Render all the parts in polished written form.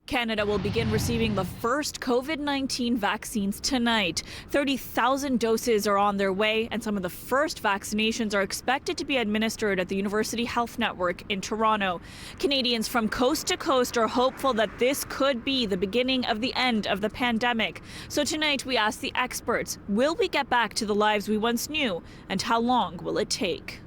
Canada will begin receiving the first COVID-19 vaccines tonight. 30,000 doses are on their way, and some of the first vaccinations are expected to be administered at the University Health Network in Toronto. Canadians from coast to coast are hopeful that this could be the beginning of the end of the pandemic. So tonight we ask the experts, will we get back to the lives we once knew, and how long will it take?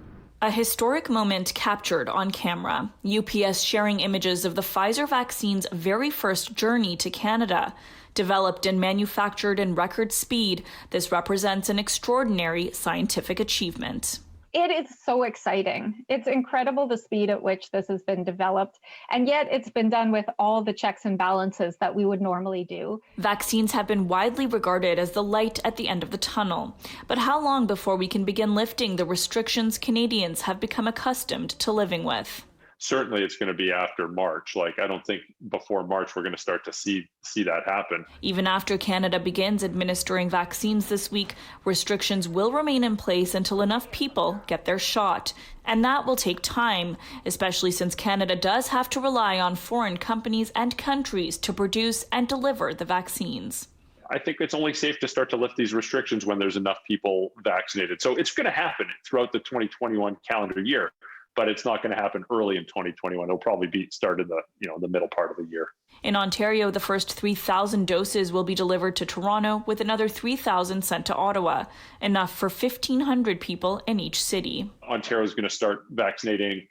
A historic moment captured on camera. UPS sharing images of the Pfizer vaccine's very first journey to Canada. Developed and manufactured in record speed, this represents an extraordinary scientific achievement. It is so exciting. It's incredible the speed at which this has been developed, and yet it's been done with all the checks and balances that we would normally do. Vaccines have been widely regarded as the light at the end of the tunnel. But how long before we can begin lifting the restrictions Canadians have become accustomed to living with? Certainly it's going to be after March. I don't think before March we're going to start to see that happen. Even after Canada begins administering vaccines this week, restrictions will remain in place until enough people get their shot. And that will take time, especially since Canada does have to rely on foreign companies and countries to produce and deliver the vaccines. I think it's only safe to start to lift these restrictions when there's enough people vaccinated. So it's going to happen throughout the 2021 calendar year. But it's not going to happen early in 2021. It'll probably be started the middle part of the year. In Ontario, the first 3,000 doses will be delivered to Toronto, with another 3,000 sent to Ottawa, enough for 1,500 people in each city. Ontario is going to start vaccinating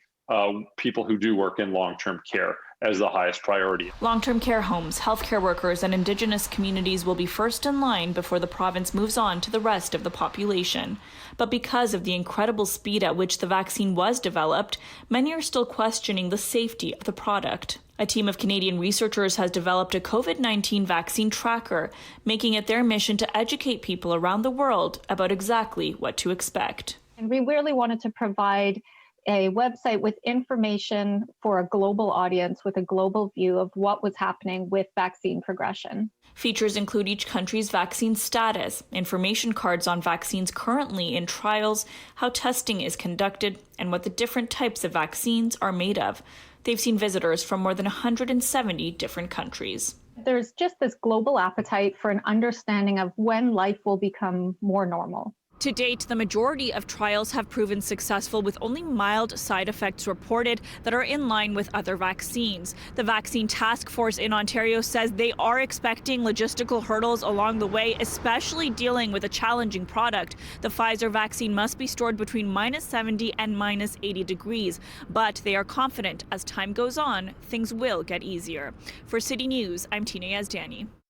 people who do work in long-term care as the highest priority. Long-term care homes, healthcare workers, and Indigenous communities will be first in line before the province moves on to the rest of the population. But because of the incredible speed at which the vaccine was developed, many are still questioning the safety of the product. A team of Canadian researchers has developed a COVID-19 vaccine tracker, making it their mission to educate people around the world about exactly what to expect. And we really wanted to provide a website with information for a global audience with a global view of what was happening with vaccine progression. Features include each country's vaccine status, information cards on vaccines currently in trials, how testing is conducted, and what the different types of vaccines are made of. They've seen visitors from more than 170 different countries. There's just this global appetite for an understanding of when life will become more normal. To date, the majority of trials have proven successful, with only mild side effects reported that are in line with other vaccines. The Vaccine Task Force in Ontario says they are expecting logistical hurdles along the way, especially dealing with a challenging product. The Pfizer vaccine must be stored between -70 and -80 degrees, but they are confident as time goes on, things will get easier. For City News, I'm Yazdani.